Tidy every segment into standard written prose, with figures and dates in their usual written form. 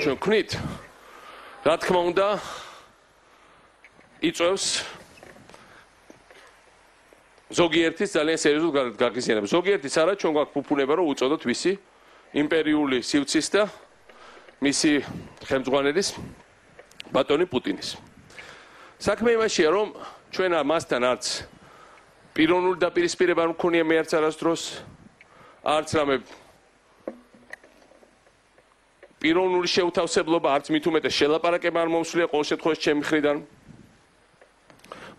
ჩვენ ვქნით, რა თქმა უნდა, იწვევს ზოგიერთის ძალიან სერიოზულ გაღიზიანებას. ზოგიერთის არა, ჩვენ გვაქვს ფუფუნება, რომ უწოდოთ ვისი იმპერიული სივრცის და მისი ხელმძღვანელის ბატონი პუტინის. საქმე იმაშია, რომ ჩვენ მასთან არც პიროვნული დაპირისპირება არ მქონია მე არც არასდროს, არც რამე პიროვნული შეუთავსებლობა, არც მით უმეტეს შელაპარაკება არ მომსვლია ყოველ შემთხვევაში ჩემი მხრიდან.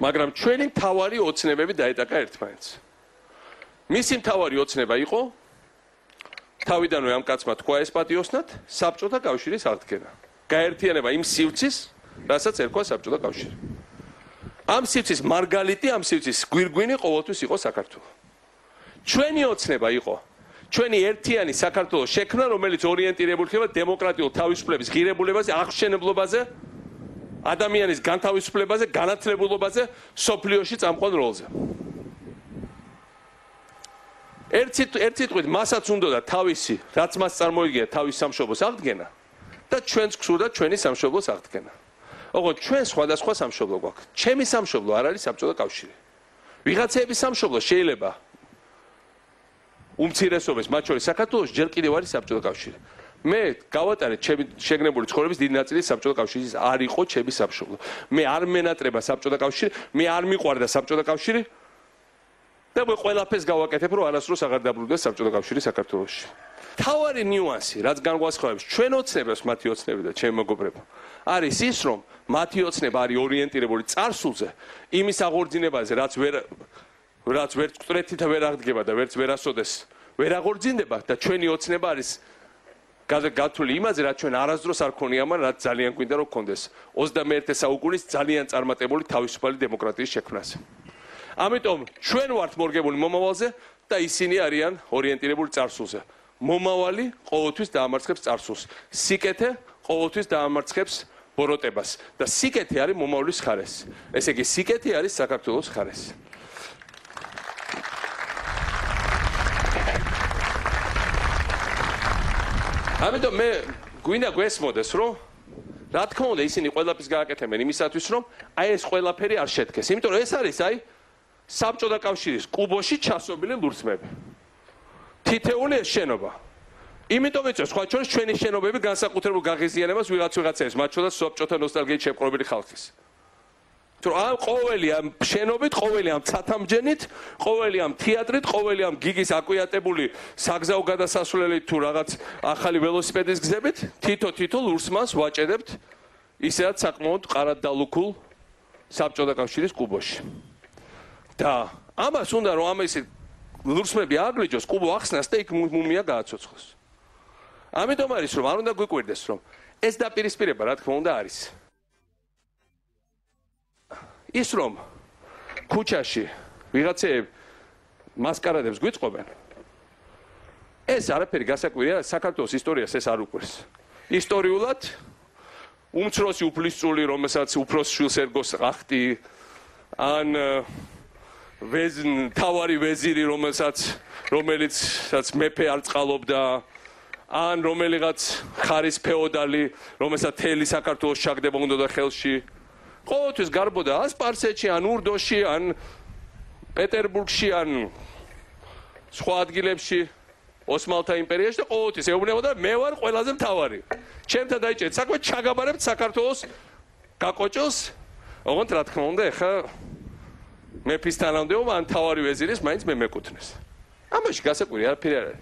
მაგრამ ჩვენი მთავარი ოცნებები დაეტაკა ერთმანეთს. მისი მთავარი ოცნება იყო თავიდანვე ამ კაცმა თქვა ეს პატიოსნად საბჭოთა კავშირის აღდგენა. გაერთიანება იმ სივრცის, რასაც ერქვა საბჭოთა კავშირი. ამ სივრცის მარგალიტი, ამ სივრცის გვირგვინი ყოველთვის იყო საქართველო. ჩვენი ოცნება იყო ჩვენი ერთიანი საქართველოს შექმნა, რომელიც ორიენტირებული ხდება დემოკრატიულ თავისუფლების ღირებულებაზე, აღშენებლობაზე, ადამიანის განთავისუფლებაზე, განათლებულობაზე, სოფლიოში წამყვან როლზე. ერთ სიტყვით, მასაც უნდოდა თავისი, რაც მას წარმოიგია თავის სამშობლოს აღდგენა და ჩვენც გსურდა ჩვენი სამშობლოს აღდგენა. ოღონდ ჩვენ სხვადასხვა სამშობლო გვაქვს. ჩემი სამშობლო არ არის საბჭოთა კავშირი. ვიღაცების სამშობლო შეიძლება უმცირესობის, მათ შორის საქართველოს ჯერ კიდევ არის საბჭოთა კავშირი. მე გავატარეთ ჩემი შეგნებული ცხოვრების დიდი ნაწილი საბჭოთა კავშირის არ იყო ჩემი სამშობლო. მე არ მენატრება საბჭოთა კავშირი, მე არ მიყვარდა საბჭოთა კავშირი და მე ყველაფერს გავაკეთებ, რომ არასდროს აღარ დაბრუნდეს საბჭოთა კავშირი საქართველოში. თავარი ნიუანსი, რაც განგვასხვავებს ჩვენ ოცნებას, მათი ოცნები და ჩემი მეგობრებო, არის ის, რომ მათი ოცნება არის ორიენტირებული წარსულზე, იმის აღორძინებაზე, რაც ვერც კვრეთით ვერ აღდგება და ვერც ვერასოდეს ვერ აღორძინდება და ჩვენი ოცნება არის გათვლილი იმაზე, რაც ჩვენ არასდროს არ ქონია, მაგრამ რაც ძალიან გვინდა რომ გქონდეს 21 საუკუნის ძალიან წარმატებული თავისუფალი დემოკრატიის შექმნაზე. ამიტომ ჩვენ ვართ მორგებული მომავალზე და ისინი არიან ორიენტირებული წარსულზე. მომავალი ყოველთვის დაამარცხებს წარსულს. სიკეთე ყოველთვის დაამარცხებს ბოროტებას და სიკეთე არის მომავლის ხარესი. ესე იგი, სიკეთე არის საქართველოს ხარესი. ამიტომ მე გვინდა გვესმოდეს, რომ რა თქმა უნდა ისინი ყველაფერს გააკეთებენ იმისათვის, რომ აი ეს ყველაფერი არ შედგეს. იმიტომ რომ ეს არის აი საბჭოთა კავშირის კუბოში ჩასობილი ლურსმები. თითეული ეს შენობა. იმიტომ ეწევს სხვა შორის ჩვენი შენობები განსაკუთრებულ გაღიზიანებას ვიღაცებს, მათ შორის საბჭოთა ნოსტალგიით შეპყრობილი ხალხის. თუ ამ ყოველი ამ შენობით, ყოველი ამ ცათამბჯენით, ყოველი ამ თეატრით, ყოველი ამ გიგის აკვიატებული საგზაო გადასასვლელით თუ რაღაც ახალი ველოსიპედის გზებით, თითო ლურსმანს ვაჭერებთ ისედაც საკმაოდ ყარად დალუქულ საბჭოთა კავშირის კუბოში. და ამას უნდა რომ ამისი ლურსმები აგლიჯოს, კუბო ახსნას და იქ მუმია გააცოცხლოს. ამიტომ არის რომ არ უნდა გვიკვირდეს რომ ეს დაპირისპირება რა თქმა უნდა არის. ის რომ ქუჩაში ვიღაცები მასკარადებს გვიწყობენ, ეს არაფერი გასაკვირია, საქართველოს ისტორიას ეს არ უყვირს. ისტორიულად უმცროსი უფლისწული, რომელსაც უფროს შვილს ერგოს ყახტი, ან თავარი ვეზირი, რომელიც მეფე არ წყალობდა, ან რომელიღაც ხარის ფეოდალი, რომელსაც თელი საქართველოს ჩაგდება უნდა ხელში. ყოველთვის გარბოდა ან სპარსეთში, ან ურდოში, ან პეტერბურგში, ან სხვა ადგილებში, ოსმალთა იმპერიაში და ყოველთვის ეუბნებოდა მე ვარ ყველაზე მთავარი. ჩემთან დაიჭერეთ საქმე, ჩაგაბარებთ საქართველოს გაკოჭოს. ოღონდ რა თქმა უნდა, ეხა მეფის თანამდებობა ან თავარი ვეზირის მაინც მე მეკუთვნეს. ამაში გასაკვირი არაფერი არ არის.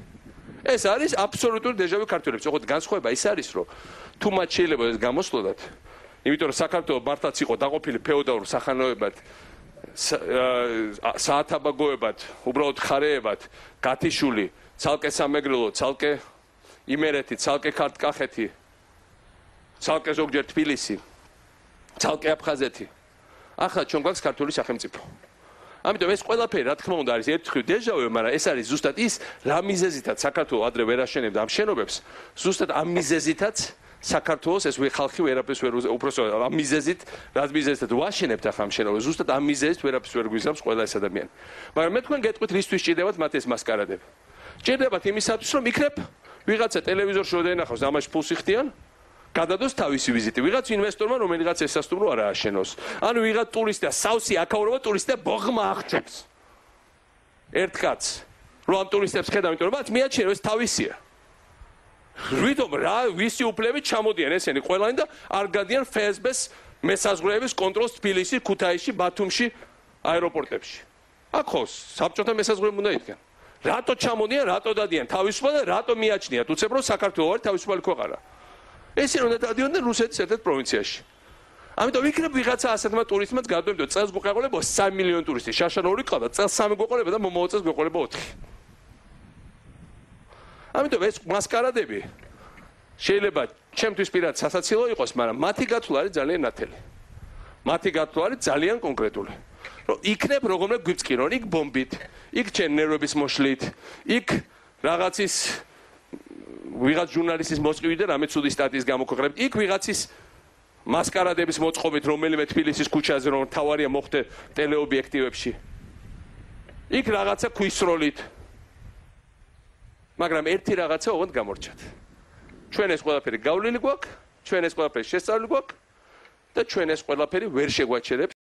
ეს არის აბსოლუტური დეჟავუ ქართველებს. ოღონდ განსხვავება ის არის, რომ თუ მათ შეიძლება ეს გამოსვლოდათ, იმიტომ რომ საქართველო მართლაც იყო დაყოფილი ფეოდალურ სახანოებად, საათაბაგოებად, უბრალოდ ხარეებად, გათიშული, ცალკე სამეგრელო, ცალკე იმერეთი, ცალკე ქართკახეთი, ცალკე ზოგჯერ თბილისი, ცალკე აფხაზეთი. ახლა ჩვენ გვაქვს ქართული სახელმწიფო. ამიტომ ეს ყველაფერი რა თქმა უნდა არის ერთხელ დეჟავუ, მაგრამ ეს არის ზუსტად ის, რა მიზეზითაც საქართველო ადრე ვერ აშენებდა ამ შენობებს, ზუსტად ამ მიზეზითაც საქართველოს ეს ხალხი ვერაფერს ვერ უბრალოდ ამ მიზეზით, რაც მიზეზით ვაშენებთ ახლა ამ შენობებს, ზუსტად ამ მიზეზით ვერაფერს ვერ გვიზამს ყველა ეს ადამიანი. მაგრამ მე თქვენ გეტყვით რისთვის ჭირდებათ მათ ეს მასკარადები? ჭირდებათ იმისათვის, რომ იქნებ ვიღაცა ტელევიზორში რომ დაენახავს, ამაში ფულს იხდიან, გადადოს თავისი ვიზიტი. ვიღაც ინვესტორმა რომელიღაც ესასტუმრო არ ააშენოს. ანუ ვიღაც ტურისტია სავსე აკავრება ტურისტია ბოღმა აღჭებს. ერთ კაცს რომ ამ ტურისტებს ხედავ, იმიტომ რომ მათ მიაჩნია ეს თავისია. რითომ რა ვისი უფლებით ჩამოდიან ესენი ყველანი და არ გადიან FSB-ს მესაზღვრეების კონტროლს თბილისში, ქუთაისში, ბათუმში, აეროპორტებში. აქ ხო საბჭოთა მესაზღვრეები უნდა იდგნენ. რატო ჩამოდიან, რატო დადიან თავისუფლად და რატო მიაჩნიათ უცებ რომ საქართველო არის თავისუფალი ქვეყანა. ესენი უნდა დადიოდნენ რუსეთის ერთ-ერთ პროვინციაში. ამიტომ ვიქნებ ვიღაცა ასეთმა ტურისტმაც გადმოვიდა წელს გვეყოლებოდა 3 მილიონი ტურისტი. შაშანაური ყავდა წელს 3 გვეყოლება და მომავალ წელს გვეყოლება 4. ამიტომ ეს მასკარადები შეიძლება ჩემთვის პირად სასაცილო იყოს, მაგრამ მათი გათვლა არის ძალიან ნათელი. მათი გათვლა არის ძალიან კონკრეტული. რომ იქნებ როგორმე გვიწკირონ, იქ ბომბით, იქ ჩემ ნერვების მოშლით, იქ რაღაცის ვიღაც ჟურნალისტის მოსყიდვით და რამე ცუდი სტატიის გამოქვეყნებით, იქ ვიღაცის მასკარადების მოწყობით რომელიმე თბილისის ქუჩაზე რომ თავარია მოხდე ტელეობიექტივებში. იქ რაღაცა ქვისროლით. მაგრამ ერთი რაღაცა ოღონდ გამორჩათ. ჩვენ ეს ყველაფერი გავლილი გვაქვს, ჩვენ ეს ყველაფერი შესწავლილი გვაქვს და ჩვენ ეს ყველაფერი ვერ შეგვაჩერებს